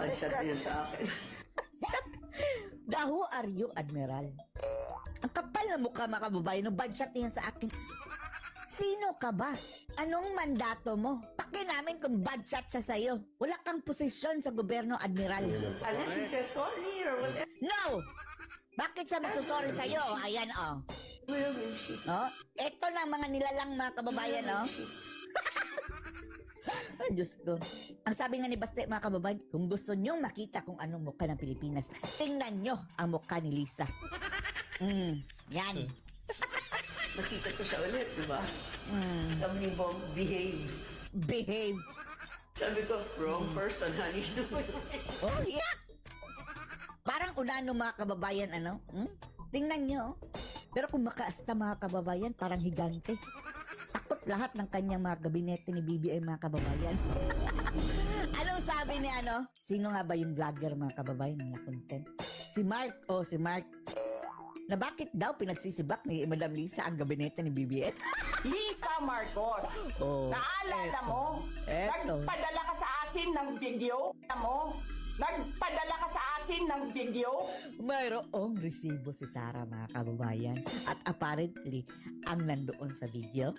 Nag-shot yan sa akin. Who are you, Admiral? Ang kapal na mukha, mga kababayan, no, bad shot yan sa akin. Sino ka ba? Anong mandato mo? Paki namin kung bad shot siya sa'yo. Wala kang posisyon sa gobyerno, Admiral. Unless she says sorry or whatever. No! Bakit siya magsusorry sa'yo? Ayan, oh. Oh, eto na mga nilalang, mga kababayan, oh. Ay, Diyos ko. Ang sabi nga ni Baste, mga kababayan, kung gusto nyong makita kung anong mukha ng Pilipinas, tingnan nyo ang mukha ni Lisa. Yan. Nakita ko siya ulit, di ba? Sabi mo, behave. Behave. Sabi ko, wrong person, honey. Oh, yeah. Parang unano, mga kababayan, ano? Tingnan nyo. Pero kung makaasta, mga kababayan, parang higante. Takot lahat ng kanyang mga gabinete ni BBM, mga kababayan. Anong sabi ni ano? Sino nga ba yung vlogger, mga kababayan, na content? Si Mark. Oh, si Mark. Na bakit daw pinagsisibak ni Madam Lisa ang gabinete ni BBM? Lisa Marcos. Oh, Naalala mo? Nagpadala ka sa akin ng video mo? Nagpadala ka sa akin ng video? Mayroong resibo si Sara, mga kababayan. At apparently, ang nandoon sa video,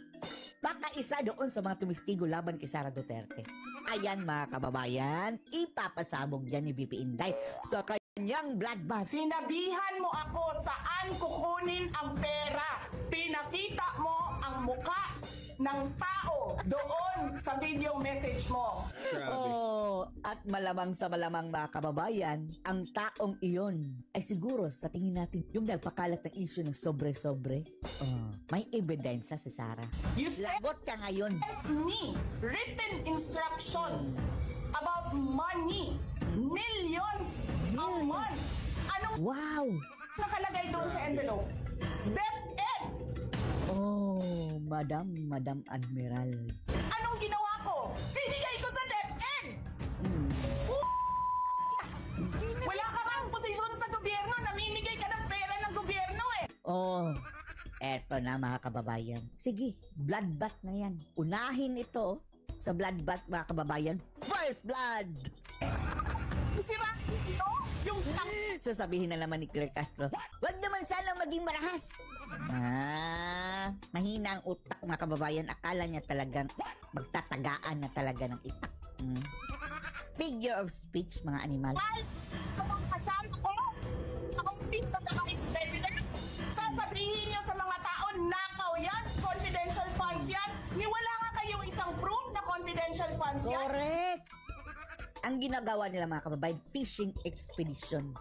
baka isa doon sa mga tumistigo laban kay Sara Duterte. Ayan, mga kababayan, ipapasabog yan ni BP Inday sa kanyang bloodbath. Sinabihan mo ako saan kukunin ang pera. Pinakita mo ang muka ng tao doon sa video message mo. Oh, at malamang sa malamang, mga kababayan, ang taong iyon ay siguro sa tingin natin yung nagpakalat ng issue ng sobre-sobre. May ebidensya si Sara. You said Lagot ka ngayon. me written instructions about money. Millions a month. Anong Wow! nakalagay doon sa envelope? DepEd! Oh, Madam Admiral. Anong ginawa ko? Binigay ko sa DepEd! Wala ka kang posisyon sa gobyerno. Namimigay ka ng pera ng gobyerno eh. Oh, eto na, mga kababayan. Sige, bloodbath na yan. Unahin ito sa bloodbath, mga kababayan. First blood! Sira ito yung Sasabihin na naman ni Claire Castro, wag naman sana maging marahas. Mahina ang utak, mga kababayan. Akala niya talagang magtatagaan na talaga ng itak. Figure of speech, mga animal. kasama ko sa office sa Vice President. Sasabihin niyo sa mga tao, nakaw yan, confidential funds yan. Niwala nga kayong isang proof na confidential funds yan. Correct! Ang ginagawa nila, mga kababayan, fishing expedition.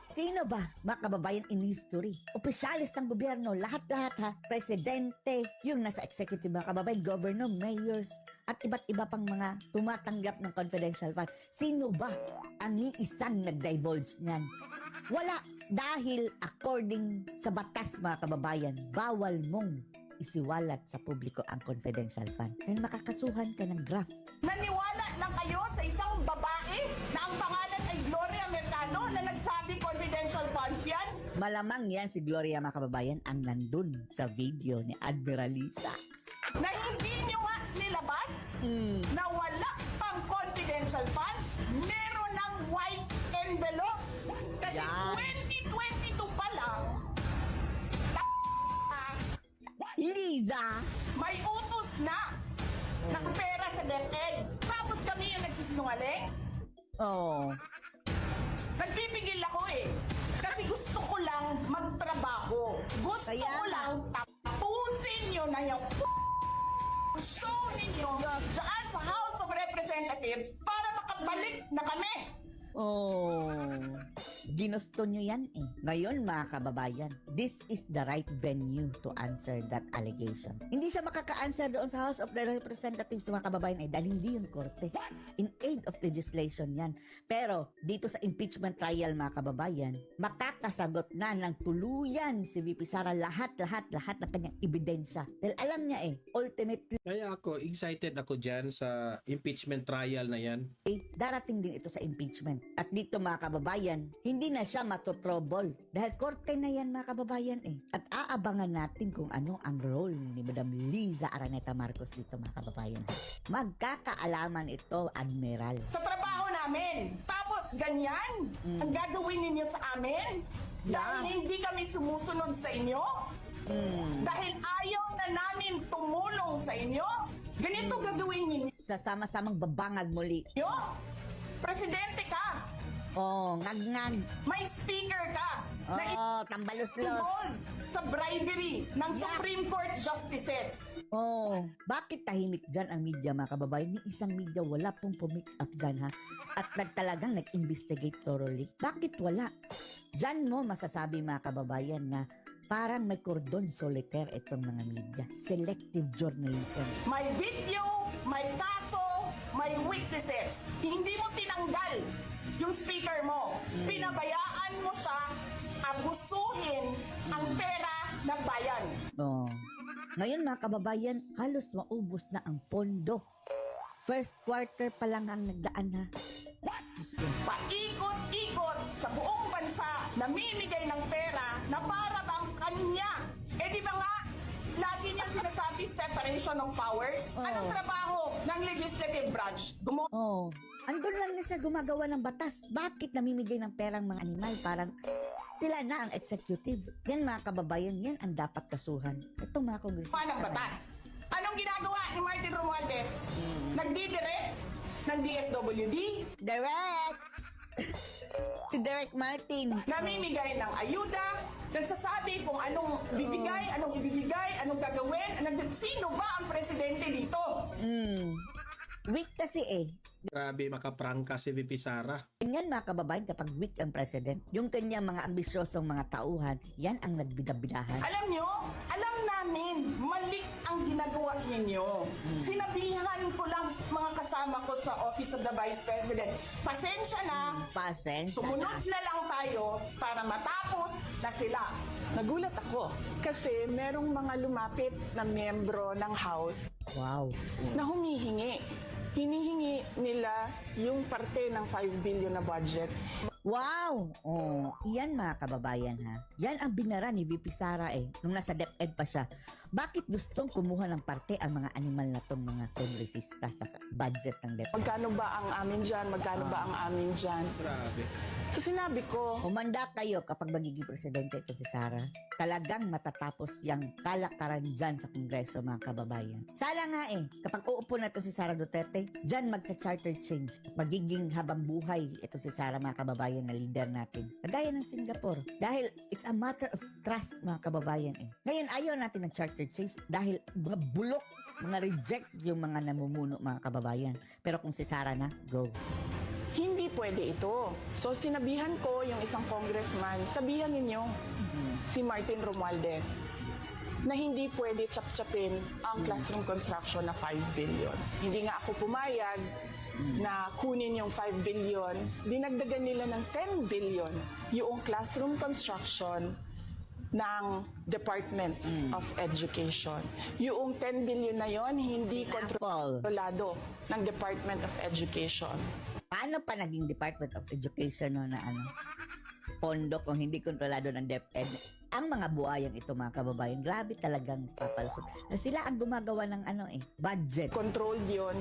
Sino ba, mga kababayan, in history? Opisyalis ng gobyerno, lahat-lahat ha. Presidente, yung nasa executive, mga kababayan, governor, mayors, at iba't iba pang mga tumatanggap ng confidential fund. Sino ba ang isang nag-divulge niyan? Wala. Dahil according sa batas, mga kababayan, bawal mong isiwalat sa publiko ang confidential fund. Dahil makakasuhan ka ng graft. Naniwala lang kayo sa isang babae na ang pangalan ay Gloria Mercado na nagsabi confidential funds yan? Malamang yan si Gloria, mga kababayan, ang nandun sa video ni Admiral Lisa. Na hindi nyo nga nilabas na wala pang confidential funds, meron ng white envelope. Kasi Yan. 2022 pa lang, Liza! may utos na ng pera sa DepEd. Tapos kami yung nagsisinungaling. Oh. Nagpipigil ako eh. Kasi gusto ko lang magtrabaho. Gusto Kaya ko nga. lang tapusin nyo na yung show ninyo dyan sa House of Representatives para makabalik na kami. Oh. Ginusto nyo yan eh. Ngayon, mga kababayan, this is the right venue to answer that allegation. Hindi siya makaka-answer doon sa House of the Representatives, mga kababayan, ay dahil hindi yung korte. In aid of legislation yan. Pero dito sa impeachment trial, mga kababayan, makakasagot na ng tuluyan si VP Sara lahat ng kanyang ebidensya. Dahil alam niya eh, ultimately, Kaya ako, excited ako dyan sa impeachment trial na yan. darating din ito sa impeachment. At dito, mga kababayan, hindi na siya matotrobol. Dahil korte na yan, mga kababayan eh. At aabangan natin kung ano ang role ni Madam Liza Araneta Marcos dito, mga kababayan. Magkakaalaman ito, Admiral. Sa trabaho namin. Tapos ganyan ang gagawin ninyo sa amin? Dahil hindi kami sumusunod sa inyo? Dahil ayaw na namin tumulong sa inyo? Ganito gagawin ninyo? Sa sama-samang babangag muli. Presidente ka! Oh, ngag-ngag. May speaker ka! Na Oh, tambalos-los. involved sa bribery ng Supreme Court justices. Oh, bakit tahimik dyan ang media, mga kababayan? Ni isang media wala pong pumick up dyan, ha? At talagang nag-investigate thoroughly. Bakit wala? Dyan mo masasabi, mga kababayan, na parang may cordon solitaire itong mga media. Selective journalism. May video, may kaso, may witnesses. Hindi mo tinanggal yung speaker mo. Pinabayaan mo siya abusuhin ang pera ng bayan. Oh. Ngayon, mga kababayan, halos maubos na ang pondo. First quarter pa lang ang nagdaan, ha? Diyos ko. Paikot-ikot sa buong bansa, namimigay ng pera na para bang kanya. Eh di ba nga, lagi niyang sinasabi separation of powers? Anong trabaho ng legislative branch? Oh, andun lang na sa gumagawa ng batas. Bakit namimigay ng perang mga animal? Parang sila na ang executive. Yan, mga kababayan, yan ang dapat kasuhan. Ito, mga kongresista. ng batas. Anong ginagawa ni Martin Romualdez? Nagdidirect ng DSWD, Direct! Si Derek Martin. namimigay ng ayuda, nagsasabi kung anong bibigay, anong ibibigay, anong gagawin, sino ba ang presidente dito? Weak kasi eh. Grabe, makaprangka si VP Sara. Ganyan, mga kababayan, kapag weak ang president, yung kanyang mga ambisyosong mga tauhan, yan ang nagbidabidahan. Alam nyo, alam namin, mali ang ginagawa ninyo. Sinabihan ko lang mga kasama ko sa Office of the Vice President, pasensya na, Pasensya sumunod na. na lang tayo para matapos na sila. Nagulat ako kasi merong mga lumapit na miyembro ng House Wow. na humihingi. Hinihingi nila yung parte ng 5 billion na budget. Wow! Oh, iyan, mga kababayan, ha? Yan ang binara ni VP Sara eh, nung nasa DepEd pa siya. Bakit gustong kumuha ng parte ang mga animal na tong mga kongresista sa budget ng DepEd? Magkano ba ang amin dyan? Magkano ba ang amin dyan? Grabe. So sinabi ko, Humanda kayo kapag magiging presidente ito si Sara. Talagang matatapos yung kalakaran dyan sa Kongreso, mga kababayan. Sala nga eh, kapag uupo na ito si Sara Duterte, dyan magka-charter change. Magiging habang buhay ito si Sara, mga kababayan, na leader natin. Kagaya ng Singapore. Dahil it's a matter of trust, mga kababayan eh. Ngayon, ayaw natin ng charter change dahil mga bulok, mga reject yung mga namumuno, mga kababayan. Pero kung si Sara na, go. hindi pwede ito. So sinabihan ko yung isang congressman, sabihan ninyo si Martin Romualdez na hindi pwede chap-chapin ang classroom construction na 5 billion. Hindi nga ako pumayag na kunin yung 5 billion, dinagdagan nila ng 10 billion yung classroom construction ng Department of Education. Yung 10 billion na yon hindi Apple. kontrolado ng Department of Education. Paano pa naging Department of Education no, na pondo kung hindi kontrolado ng DepEd? Ang mga buhayang ito, mga kababayan, grabe talagang papalusot. Sila ang gumagawa ng budget. Controlled yon